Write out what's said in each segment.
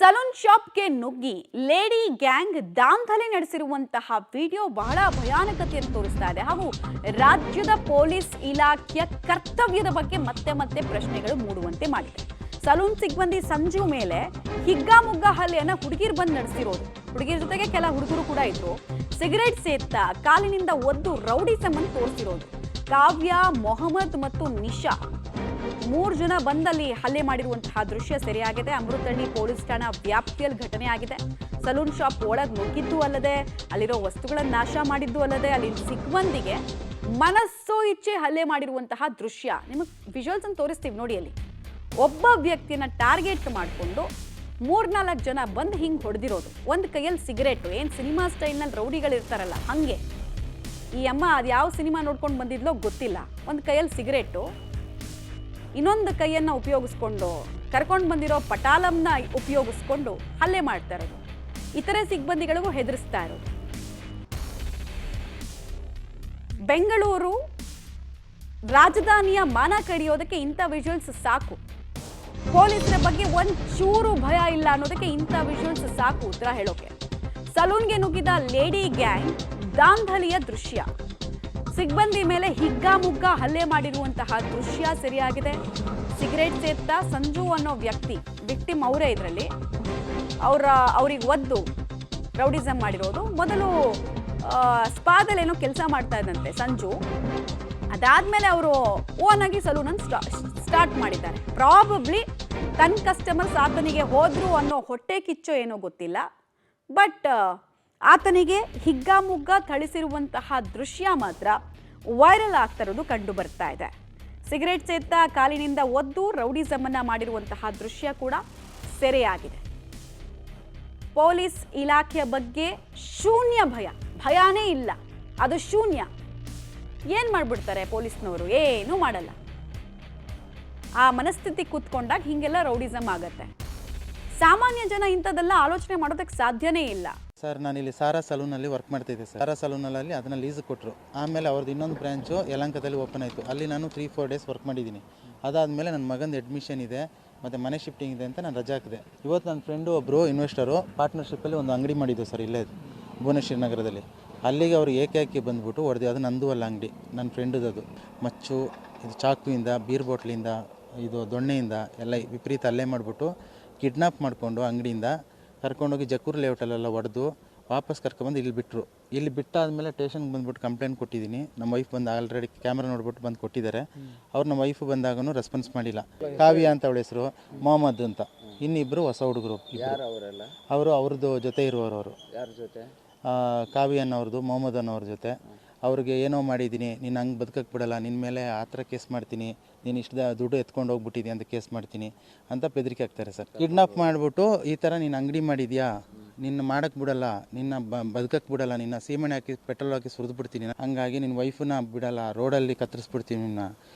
Salon ಶಾಪ್ಗೆ ನುಗ್ಗಿ lady gang ದಾಂಧಲೆ ನಡೆಸಿರುವಂತಹ video ಬಹಳ ಭಯಾನಕತೆಯನ್ನು ತೋರಿಸ್ತಾ ಇದೆ ಹಾಗೂ ರಾಜ್ಯದ ಪೊಲೀಸ್ ಇಲಾಖೆಯ ಕರ್ತವ್ಯದ ಬಗ್ಗೆ ಮತ್ತೆ ಮತ್ತೆ ಪ್ರಶ್ನೆಗಳು ಮೂಡುವಂತೆ ಮಾಡಿದೆ. ಸಲೂನ್ ಸಿಬ್ಬಂದಿ ಸಂಜು ಮೇಲೆ ಹಿಗ್ಗಾಮುಗ್ಗಾ ಹಲ್ಲೆಯನ್ನ ಹುಡುಗಿರು ಬಂದು ನಡೆಸಿರೋದು. ಹುಡುಗಿರ ಜೊತೆಗೆ ಕೆಲ ಹುಡುಗರು ಕೂಡ ಇದ್ರು. ಸಿಗರೇಟ್ ಸೇತ್ತ ಕಾಲಿನಿಂದ ಒದ್ದು ರೌಡಿಸಮ್ ಅನ್ನು ತೋರಿಸಿರೋದು. ಕಾವ್ಯ, ಮೊಹಮ್ಮದ್ ಮತ್ತು ನಿಶಾ 3 ಜನ ಬಂದಲ್ಲಿ ಹಲ್ಲೆ ಮಾಡಿರುವಂತಹ ದೃಶ್ಯ ಸೆರೆಯಾಗಿದೆ. ಅಮೃತಹಳ್ಳಿ ಪೊಲೀಸ್ ಠಾಣಾ ವ್ಯಾಪ್ತಿಯಲ್ಲಿ ಘಟನೆ ಆಗಿದೆ. ಸಲೂನ್ ಶಾಪ್ ಒಳಗೆ ನುಗ್ಗಿದ್ದು ಅಲ್ಲದೆ ಅಲ್ಲಿರೋ ವಸ್ತುಗಳನ್ನು ನಾಶ ಮಾಡಿದ್ದು ಅಲ್ಲದೆ ಅಲ್ಲಿ ಸಿಬ್ಬಂದಿಗೆ ಮನಸ್ಸೋ ಇಚ್ಛೆ ಹಲ್ಲೆ ಮಾಡಿರುವಂತಹ ದೃಶ್ಯ ನಿಮಗೆ ವಿಜುವಲ್ಸ್ ಅನ್ನು ತೋರಿಸ್ತೀವಿ ನೋಡಿ. ಅಲ್ಲಿ ಒಬ್ಬ ವ್ಯಕ್ತಿಯನ್ನ ಟಾರ್ಗೆಟ್ ಮಾಡಿಕೊಂಡು 3-4 ಜನ ಬಂದು ಹಿಂಗೆ ಹೊಡೆದಿರೋದು. ಒಂದು ಕೈಯಲ್ಲಿ ಸಿಗರೇಟು, ಏನು ಸಿನಿಮಾ ಸ್ಟೈಲ್ನಲ್ಲಿ ರೌಡಿಗಳಿರ್ತಾರಲ್ಲ ಹಂಗೆ. ಈ ಅಮ್ಮ ಅದು ಯಾವ ಸಿನಿಮಾ ನೋಡ್ಕೊಂಡು ಬಂದಿದ್ಲೋ ಗೊತ್ತಿಲ್ಲ. ಒಂದು ಕೈಯಲ್ಲಿ ಸಿಗರೇಟು, ಇನ್ನೊಂದು ಕೈಯನ್ನು ಉಪಯೋಗಿಸ್ಕೊಂಡು ಕರ್ಕೊಂಡು ಬಂದಿರೋ ಪಟಾಲಂನ ಉಪಯೋಗಿಸ್ಕೊಂಡು ಹಲ್ಲೆ ಮಾಡ್ತಾ ಇರೋದು. ಇತರೆ ಸಿಬ್ಬಂದಿಗಳಿಗೂ ಹೆದರಿಸ್ತಾ ಇರೋದು. ಬೆಂಗಳೂರು ರಾಜಧಾನಿಯ ಮಾನ ಕಡಿಯೋದಕ್ಕೆ ಇಂಥ ವಿಜುವಲ್ಸ್ ಸಾಕು. ಪೊಲೀಸರ ಬಗ್ಗೆ ಒಂಚೂರು ಭಯ ಇಲ್ಲ ಅನ್ನೋದಕ್ಕೆ ಇಂಥ ವಿಜುವಲ್ಸ್ ಸಾಕು ಉತ್ತರ ಹೇಳೋಕೆ. ಸಲೂನ್ಗೆ ನುಗ್ಗಿದ ಲೇಡಿ ಗ್ಯಾಂಗ್ ದಾಂಧಲಿಯ ದೃಶ್ಯ, ಸಿಬ್ಬಂದಿ ಮೇಲೆ ಹಿಗ್ಗಾಮುಗ್ಗಾ ಹಲ್ಲೆ ಮಾಡಿರುವಂತಹ ದೃಶ್ಯ ಸೆರೆಯಾಗಿದೆ. ಸಿಗರೇಟ್ ಸೇತ್ತ ಸಂಜು ಅನ್ನೋ ವ್ಯಕ್ತಿ, ವಿಕ್ಟಿಮ್ ಅವರೇ ಇದರಲ್ಲಿ, ಅವ್ರಿಗೆ ಒದ್ದು ರೌಡಿಸಮ್ ಮಾಡಿರೋದು. ಮೊದಲು ಸ್ಪಾದಲ್ಲೇನೋ ಕೆಲಸ ಮಾಡ್ತಾ ಇದ್ದಂತೆ ಸಂಜು. ಅದಾದ್ಮೇಲೆ ಅವರು ಓನ್ ಆಗಿ ಸಲೂನನ್ನು ಸ್ಟಾರ್ಟ್ ಮಾಡಿದ್ದಾರೆ. ಪ್ರಾಬಬ್ಲಿ ತನ್ನ ಕಸ್ಟಮರ್ಸ್ ಆತನಿಗೆ ಹೋದ್ರು ಅನ್ನೋ ಹೊಟ್ಟೆ ಕಿಚ್ಚೋ ಏನೋ ಗೊತ್ತಿಲ್ಲ. ಬಟ್ ಆತನಿಗೆ ಹಿಗ್ಗಾಮುಗ್ಗಾ ಥಳಿಸಿರುವಂತಹ ದೃಶ್ಯ ಮಾತ್ರ ವೈರಲ್ ಆಗ್ತಾ ಇರೋದು ಕಂಡು ಬರ್ತಾ ಇದೆ. ಸಿಗರೇಟ್ ಸೇತ್ತ ಕಾಲಿನಿಂದ ಒದ್ದು ರೌಡಿಸಮ್ ಅನ್ನ ಮಾಡಿರುವಂತಹ ದೃಶ್ಯ ಕೂಡ ಸೆರೆಯಾಗಿದೆ. ಪೊಲೀಸ್ ಇಲಾಖೆಯ ಬಗ್ಗೆ ಶೂನ್ಯ ಭಯನೇ ಇಲ್ಲ, ಅದು ಶೂನ್ಯ. ಏನ್ ಮಾಡ್ಬಿಡ್ತಾರೆ ಪೊಲೀಸ್ನವರು? ಏನೂ ಮಾಡಲ್ಲ. ಆ ಮನಸ್ಥಿತಿ ಕೂತ್ಕೊಂಡಾಗ ಹಿಂಗೆಲ್ಲ ರೌಡಿಸಮ್ ಆಗತ್ತೆ. ಸಾಮಾನ್ಯ ಜನ ಇಂಥದ್ದೆಲ್ಲ ಆಲೋಚನೆ ಮಾಡೋದಕ್ಕೆ ಸಾಧ್ಯನೇ ಇಲ್ಲ. ಸರ್, ನಾನಿಲ್ಲಿ ಸಾರಾ ಸಲೂನಲ್ಲಿ ವರ್ಕ್ ಮಾಡ್ತಿದ್ದೆ ಸರ್. ಸಾರಾ ಸಲೂನಲ್ಲಿ ಅದನ್ನು ಲೀಸ್ ಕೊಟ್ಟರು. ಆಮೇಲೆ ಅವ್ರದ್ದು ಇನ್ನೊಂದು ಬ್ರ್ಯಾಂಚು ಯಲಹಂಕದಲ್ಲಿ ಓಪನ್ ಆಯಿತು. ಅಲ್ಲಿ ನಾನು 3-4 ಡೇಸ್ ವರ್ಕ್ ಮಾಡಿದ್ದೀನಿ. ಅದಾದಮೇಲೆ ನನ್ನ ಮಗಂದು ಅಡ್ಮಿಷನ್ ಇದೆ ಮತ್ತು ಮನೆ ಶಿಫ್ಟಿಂಗ್ ಇದೆ ಅಂತ ನಾನು ರಜಾ ಹಾಕಿದೆ. ಇವತ್ತು ನನ್ನ ಫ್ರೆಂಡು ಒಬ್ಬರು ಇನ್ವೆಸ್ಟರು ಪಾರ್ಟ್ನರ್ಶಿಪ್ಪಲ್ಲಿ ಒಂದು ಅಂಗಡಿ ಮಾಡಿದ್ದು ಸರ್, ಇಲ್ಲೇ ಭುವನೇಶ್ವರ ನಗರದಲ್ಲಿ. ಅಲ್ಲಿಗೆ ಅವರು ಏಕಾಏಕಿ ಬಂದುಬಿಟ್ಟು ಹೊಡೆದು. ಅದು ನಂದು ಅಲ್ಲ ಅಂಗಡಿ, ನನ್ನ ಫ್ರೆಂಡದು. ಅದು ಮಚ್ಚು, ಇದು ಚಾಕುವಿಂದ, ಬೀರ್ ಬಾಟ್ಲಿಂದ, ಇದು ದೊಣ್ಣೆಯಿಂದ ಎಲ್ಲ ವಿಪರೀತ ಹಲ್ಲೆ ಮಾಡಿಬಿಟ್ಟು ಕಿಡ್ನಾಪ್ ಮಾಡಿಕೊಂಡು ಅಂಗಡಿಯಿಂದ ಕರ್ಕೊಂಡೋಗಿ ಜಕ್ಕೂರು ಲೇಔಟಲ್ಲೆಲ್ಲ ಹೊಡೆದು ವಾಪಸ್ ಕರ್ಕೊಂಬಂದು ಇಲ್ಲಿ ಬಿಟ್ಟರು. ಇಲ್ಲಿ ಬಿಟ್ಟಾದಮೇಲೆ ಸ್ಟೇಷನ್ಗೆ ಬಂದುಬಿಟ್ಟು ಕಂಪ್ಲೇಂಟ್ ಕೊಟ್ಟಿದ್ದೀನಿ. ನಮ್ಮ ವೈಫ್ ಬಂದು ಆಲ್ರೆಡಿ ಕ್ಯಾಮ್ರಾ ನೋಡ್ಬಿಟ್ಟು ಬಂದು ಕೊಟ್ಟಿದ್ದಾರೆ. ಅವ್ರು ನಮ್ಮ ವೈಫು ಬಂದಾಗೂ ರೆಸ್ಪಾನ್ಸ್ ಮಾಡಿಲ್ಲ. ಕಾವ್ಯ ಅಂತ ಅವಳ ಹೆಸರು, ಮೊಹಮ್ಮದ್ ಅಂತ. ಇನ್ನಿಬ್ಬರು ಹೊಸ ಹುಡುಗರು. ಅವರು ಅವ್ರದ್ದು ಜೊತೆ ಇರುವವರು. ಅವರು ಯಾರ ಜೊತೆ? ಕಾವ್ಯ ಅನ್ನೋರ್ದು, ಮೊಹಮ್ಮದ್ ಅನ್ನೋರ ಜೊತೆ. ಅವ್ರಿಗೆ ಏನೋ ಮಾಡಿದ್ದೀನಿ, ನೀನು ಹಂಗೆ ಬದುಕಕ್ಕೆ ಬಿಡಲ್ಲ, ನಿನ್ನ ಮೇಲೆ ಆ ಥರ ಕೇಸ್ ಮಾಡ್ತೀನಿ, ನೀನು ಇಷ್ಟು ದುಡ್ಡು ಎತ್ಕೊಂಡು ಹೋಗ್ಬಿಟ್ಟಿದ್ಯಾ ಅಂತ ಕೇಸ್ ಮಾಡ್ತೀನಿ ಅಂತ ಬೆದರಿಕೆ ಆಗ್ತಾರೆ ಸರ್. ಕಿಡ್ನಾಪ್ ಮಾಡಿಬಿಟ್ಟು ಈ ಥರ ನೀನು ಅಂಗಡಿ ಮಾಡಿದ್ಯಾ, ನಿನ್ನ ಮಾಡೋಕ್ಕೆ ಬಿಡಲ್ಲ, ನಿನ್ನ ಬದುಕಕ್ಕೆ ಬಿಡಲ್ಲ, ನಿನ್ನ ಸೀಮೆಣ್ಣೆ ಹಾಕಿ ಪೆಟ್ರೋಲ್ ಹಾಕಿ ಸುರಿದು ಬಿಡ್ತೀನಿ, ಹಂಗಾಗಿ ನಿನ್ನ ವೈಫನ್ನ ಬಿಡಲ್ಲ, ರೋಡಲ್ಲಿ ಕತ್ತರಿಸ್ಬಿಡ್ತೀನಿ,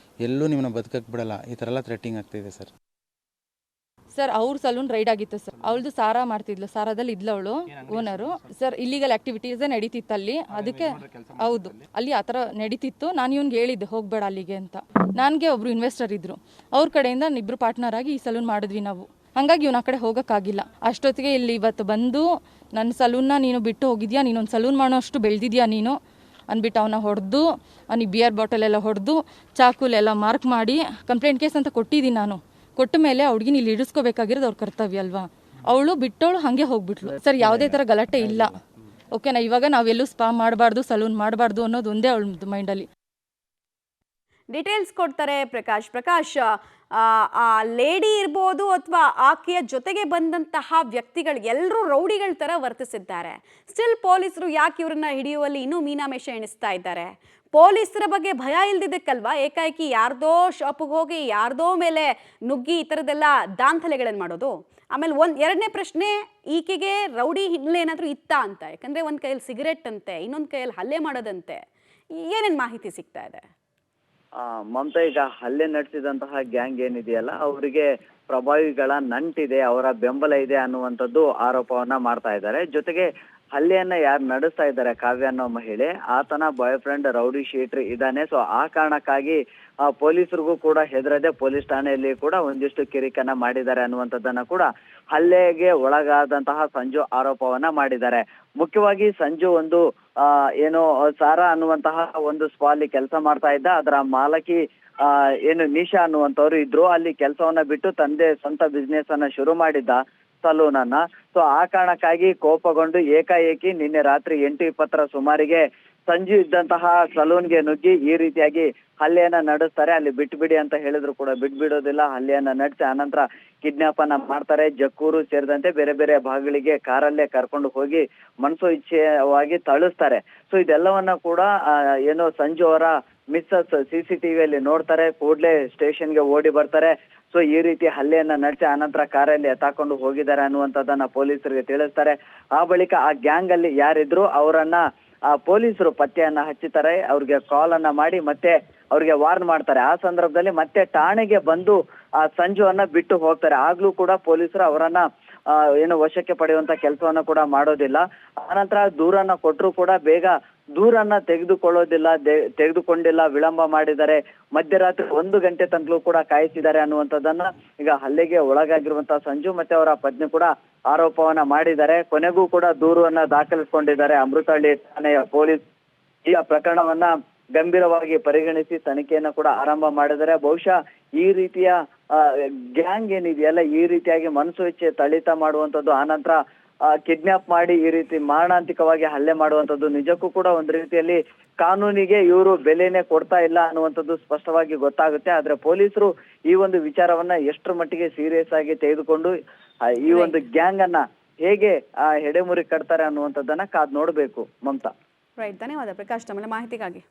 ಎಲ್ಲೂ ನಿಮ್ಮನ್ನ ಬದುಕಕ್ಕೆ ಬಿಡಲ್ಲ, ಈ ಥರ ಎಲ್ಲ ಥ್ರೆಟ್ಟಿಂಗ್ ಆಗ್ತಾಯಿದೆ ಸರ್. ಸರ್, ಅವ್ರ ಸಲೂನ್ ರೈಡ್ ಆಗಿತ್ತು ಸರ್. ಅವಳದು ಸಾರಾ ಮಾಡ್ತಿದ್ಲು, ಸಾರಾದಲ್ಲಿ ಇದ್ಲು ಅವಳು ಓನರು ಸರ್. ಇಲ್ಲಿಗಲ್ ಆಕ್ಟಿವಿಟೀಸೇ ನಡೀತಿತ್ತು ಅಲ್ಲಿ. ಅದಕ್ಕೆ ಹೌದು, ಅಲ್ಲಿ ಆ ಥರ ನಡೀತಿತ್ತು. ನಾನು ಇವ್ನಿಗೆ ಹೇಳಿದ್ದೆ ಹೋಗಬೇಡ ಅಲ್ಲಿಗೆ ಅಂತ. ನನಗೆ ಒಬ್ರು ಇನ್ವೆಸ್ಟರ್ ಇದ್ರು, ಅವ್ರ ಕಡೆಯಿಂದ ಇಬ್ಬರು ಪಾರ್ಟ್ನರ್ ಆಗಿ ಈ ಸಲೂನ್ ಮಾಡಿದ್ವಿ ನಾವು. ಹಾಗಾಗಿ ಇವನ ಆ ಕಡೆ ಹೋಗೋಕ್ಕಾಗಿಲ್ಲ. ಅಷ್ಟೊತ್ತಿಗೆ ಇಲ್ಲಿ ಇವತ್ತು ಬಂದು ನನ್ನ ಸಲೂನ್ನ ನೀನು ಬಿಟ್ಟು ಹೋಗಿದ್ಯಾ, ನೀನೊಂದು ಸಲೂನ್ ಮಾಡೋ ಅಷ್ಟು ಬೆಳೆದಿದ್ಯಾ ನೀನು ಅಂದ್ಬಿಟ್ಟು ಅವನ ಹೊಡೆದು, ಅವನಿಗೆ ಬಿಯರ್ ಬಾಟಲೆಲ್ಲ ಹೊಡೆದು ಚಾಕುಲೆಲ್ಲ ಮಾರ್ಕ್ ಮಾಡಿ ಕಂಪ್ಲೇಂಟ್ ಕೇಸ್ ಅಂತ ಕೊಟ್ಟಿದ್ದೀನಿ ನಾನು. ಕೊಟ್ಟ ಮೇಲೆ ಅವ್ಳಿಗೆ ಇಲ್ಲಿ ಇಡಿಸ್ಕೋಬೇಕಾಗಿರೋದು ಅವ್ರ ಕರ್ತವ್ಯ ಅಲ್ವಾ. ಅವಳು ಬಿಟ್ಟವಳು ಹಾಗೆ ಹೋಗ್ಬಿಟ್ಲು ಸರ್. ಯಾವುದೇ ಥರ ಗಲಾಟೆ ಇಲ್ಲ, ಓಕೆನಾ. ಇವಾಗ ನಾವೆಲ್ಲೂ ಸ್ಪಾ ಮಾಡಬಾರ್ದು, ಸಲೂನ್ ಮಾಡಬಾರ್ದು ಅನ್ನೋದು ಒಂದೇ ಅವಳ ಮೈಂಡಲ್ಲಿ. ಡೀಟೇಲ್ಸ್ ಕೊಡ್ತಾರೆ ಪ್ರಕಾಶ್. ಆ ಲೇಡಿ ಇರ್ಬೋದು ಅಥವಾ ಆಕೆಯ ಜೊತೆಗೆ ಬಂದಂತಹ ವ್ಯಕ್ತಿಗಳು ಎಲ್ಲರೂ ರೌಡಿಗಳ ಥರ ವರ್ತಿಸಿದ್ದಾರೆ. ಸ್ಟಿಲ್ ಪೊಲೀಸರು ಯಾಕೆ ಇವ್ರನ್ನ ಹಿಡಿಯುವಲ್ಲಿ ಇನ್ನೂ ಮೀನಾಮೇಷ ಎಣಿಸ್ತಾ ಇದ್ದಾರೆ? ಪೊಲೀಸರ ಬಗ್ಗೆ ಭಯ ಇಲ್ದಿದ್ದಕ್ಕಲ್ವಾ ಏಕಾಏಕಿ ಯಾರ್ದೋ ಶಾಪಿಗೆ ಹೋಗಿ ಯಾರ್ದೋ ಮೇಲೆ ನುಗ್ಗಿ ಈ ಥರದ್ದೆಲ್ಲ ದಾಂಧಲೆಗಳನ್ನು ಮಾಡೋದು? ಆಮೇಲೆ ಎರಡನೇ ಪ್ರಶ್ನೆ, ಈಕೆಗೆ ರೌಡಿ ಹಿನ್ನೆಲೆ ಏನಾದರೂ ಇತ್ತಾ ಅಂತ. ಯಾಕಂದರೆ ಒಂದು ಕೈಯಲ್ಲಿ ಸಿಗರೇಟ್ ಅಂತೆ, ಇನ್ನೊಂದು ಕೈಯಲ್ಲಿ ಹಲ್ಲೆ ಮಾಡೋದಂತೆ. ಏನೇನು ಮಾಹಿತಿ ಸಿಗ್ತಾ ಇದೆ? ಮಮತಾ, ಈಗ ಹಲ್ಲೆ ನಡೆಸಿದಂತಹ ಗ್ಯಾಂಗ್ ಏನಿದೆಯಲ್ಲ, ಅವರಿಗೆ ಪ್ರಭಾವಿಗಳ ನಂಟಿದೆ, ಅವರ ಬೆಂಬಲ ಇದೆ ಅನ್ನುವಂಥದ್ದು ಆರೋಪವನ್ನ ಮಾಡ್ತಾ ಇದ್ದಾರೆ. ಜೊತೆಗೆ ಹಲ್ಲೆಯನ್ನ ಯಾರು ನಡೆಸ್ತಾ ಇದ್ದಾರೆ, ಕಾವ್ಯ ಅನ್ನೋ ಮಹಿಳೆ, ಆತನ ಬಾಯ್ ಫ್ರೆಂಡ್ ರೌಡಿ ಶೀಟ್ರ್ ಇದ್ದಾನೆ. ಸೊ ಆ ಕಾರಣಕ್ಕಾಗಿ ಪೊಲೀಸರಿಗೂ ಕೂಡ ಹೆದರದೆ ಪೊಲೀಸ್ ಠಾಣೆಯಲ್ಲಿ ಕೂಡ ಒಂದಿಷ್ಟು ಕಿರಿಕನ್ನ ಮಾಡಿದ್ದಾರೆ ಅನ್ನುವಂಥದ್ದನ್ನ ಕೂಡ ಹಲ್ಲೆಗೆ ಒಳಗಾದಂತಹ ಸಂಜು ಆರೋಪವನ್ನ ಮಾಡಿದ್ದಾರೆ. ಮುಖ್ಯವಾಗಿ ಸಂಜು ಒಂದು ಏನು ಸಾರಾ ಅನ್ನುವಂತಹ ಒಂದು ಸ್ಪಾಲ್ ಕೆಲಸ ಮಾಡ್ತಾ ಇದ್ದ. ಅದರ ಮಾಲಕಿ ಏನು ನಿಶಾ ಅನ್ನುವಂಥವ್ರು ಇದ್ರು. ಅಲ್ಲಿ ಕೆಲಸವನ್ನ ಬಿಟ್ಟು ತಂದೆ ಸ್ವಂತ ಬಿಸ್ನೆಸ್ ಅನ್ನ ಶುರು ಮಾಡಿದ್ದ ಸಲೂನ್ ಅನ್ನ. ಸೊ ಆ ಕಾರಣಕ್ಕಾಗಿ ಕೋಪಗೊಂಡು ಏಕಾಏಕಿ ನಿನ್ನೆ ರಾತ್ರಿ 8:20 ಸುಮಾರಿಗೆ ಸಂಜು ಇದ್ದಂತಹ ಸಲೂನ್ಗೆ ನುಗ್ಗಿ ಈ ರೀತಿಯಾಗಿ ಹಲ್ಲೆಯನ್ನ ನಡೆಸ್ತಾರೆ. ಅಲ್ಲಿ ಬಿಟ್ಬಿಡಿ ಅಂತ ಹೇಳಿದ್ರು ಕೂಡ ಬಿಟ್ಬಿಡೋದಿಲ್ಲ. ಹಲ್ಲೆಯನ್ನ ನಡೆಸಿ ಆನಂತರ ಕಿಡ್ನಾಪ್ ಅನ್ನ ಮಾಡ್ತಾರೆ. ಜಕ್ಕೂರು ಸೇರಿದಂತೆ ಬೇರೆ ಬೇರೆ ಭಾಗಗಳಿಗೆ ಕಾರಲ್ಲೇ ಕರ್ಕೊಂಡು ಹೋಗಿ ಮನಸೋ ಇಚ್ಛೆಯಾಗಿ ತಳಿಸ್ತಾರೆ. ಸೊ ಇದೆಲ್ಲವನ್ನ ಕೂಡ ಏನೋ ಸಂಜು ಅವರ ಮಿಸ್ಸಸ್ CCTVಯಲ್ಲಿ ನೋಡ್ತಾರೆ. ಕೂಡ್ಲೇ ಸ್ಟೇಷನ್ಗೆ ಓಡಿ ಬರ್ತಾರೆ. ಸೊ ಈ ರೀತಿ ಹಲ್ಲೆಯನ್ನ ನಡೆಸಿ ಆನಂತರ ಕಾರಲ್ಲಿ ಎತ್ತಾಕೊಂಡು ಹೋಗಿದ್ದಾರೆ ಅನ್ನುವಂಥದ್ದನ್ನ ಪೊಲೀಸರಿಗೆ ತಿಳಿಸ್ತಾರೆ. ಆ ಬಳಿಕ ಆ ಗ್ಯಾಂಗ್ ಅಲ್ಲಿ ಯಾರಿದ್ರು ಅವರನ್ನ ಪೊಲೀಸರು ಪತ್ತೆಯನ್ನ ಹಚ್ಚುತ್ತಾರೆ. ಅವ್ರಿಗೆ ಕಾಲ್ ಅನ್ನ ಮಾಡಿ ಮತ್ತೆ ಅವ್ರಿಗೆ ವಾರ್ನ್ ಮಾಡ್ತಾರೆ. ಆ ಸಂದರ್ಭದಲ್ಲಿ ಮತ್ತೆ ಠಾಣೆಗೆ ಬಂದು ಆ ಸಂಜುವನ್ನ ಬಿಟ್ಟು ಹೋಗ್ತಾರೆ. ಆಗ್ಲೂ ಕೂಡ ಪೊಲೀಸರು ಅವರನ್ನ ಏನು ವಶಕ್ಕೆ ಪಡೆಯುವಂತ ಕೆಲಸವನ್ನ ಕೂಡ ಮಾಡೋದಿಲ್ಲ. ಆನಂತರ ದೂರನ್ನ ಕೊಟ್ಟರು ಕೂಡ ಬೇಗ ದೂರನ್ನ ತೆಗೆದುಕೊಂಡಿಲ್ಲ, ವಿಳಂಬ ಮಾಡಿದ್ದಾರೆ. ಮಧ್ಯರಾತ್ರಿ 1 ಗಂಟೆ ತನಕಲೂ ಕೂಡ ಕಾಯಿಸಿದ್ದಾರೆ ಅನ್ನುವಂಥದ್ದನ್ನ ಈಗ ಹಲ್ಲೆಗೆ ಒಳಗಾಗಿರುವಂತಹ ಸಂಜು ಮತ್ತೆ ಅವರ ಪತ್ನಿ ಕೂಡ ಆರೋಪವನ್ನ ಮಾಡಿದ್ದಾರೆ. ಕೊನೆಗೂ ಕೂಡ ದೂರನ್ನ ದಾಖಲಿಸಿಕೊಂಡಿದ್ದಾರೆ. ಅಮೃತಹಳ್ಳಿ ಠಾಣೆಯ ಪೊಲೀಸ್ ಈ ಪ್ರಕರಣವನ್ನ ಗಂಭೀರವಾಗಿ ಪರಿಗಣಿಸಿ ತನಿಖೆಯನ್ನ ಕೂಡ ಆರಂಭ ಮಾಡಿದ್ದಾರೆ. ಬಹುಶಃ ಈ ರೀತಿಯ ಗ್ಯಾಂಗ್ ಏನಿದೆಯಲ್ಲ, ಈ ರೀತಿಯಾಗಿ ಮನಸು ಇಚ್ಛೆ ತಳಿತ ಮಾಡುವಂಥದ್ದು, ಆನಂತರ ಕಿಡ್ನಾಪ್ ಮಾಡಿ ಈ ರೀತಿ ಮಾರಣಾಂತಿಕವಾಗಿ ಹಲ್ಲೆ ಮಾಡುವಂಥದ್ದು ನಿಜಕ್ಕೂ ಕೂಡ ಒಂದು ರೀತಿಯಲ್ಲಿ ಕಾನೂನಿಗೆ ಇವರು ಬೆಲೆನೇ ಕೊಡ್ತಾ ಇಲ್ಲ ಅನ್ನುವಂಥದ್ದು ಸ್ಪಷ್ಟವಾಗಿ ಗೊತ್ತಾಗುತ್ತೆ. ಆದ್ರೆ ಪೊಲೀಸರು ಈ ಒಂದು ವಿಚಾರವನ್ನ ಎಷ್ಟರ ಮಟ್ಟಿಗೆ ಸೀರಿಯಸ್ ಆಗಿ ತೆಗೆದುಕೊಂಡು ಈ ಒಂದು ಗ್ಯಾಂಗ್ ಅನ್ನ ಹೇಗೆ ಹೆಡೆಮುರಿ ಕಟ್ತಾರೆ ಅನ್ನುವಂಥದ್ದನ್ನ ಕಾದ್ ನೋಡ್ಬೇಕು. ಮಮತಾ. ರೈಟ್, ಧನ್ಯವಾದ ಪ್ರಕಾಶ್ ತಮ್ಮ ಮಾಹಿತಿಗಾಗಿ.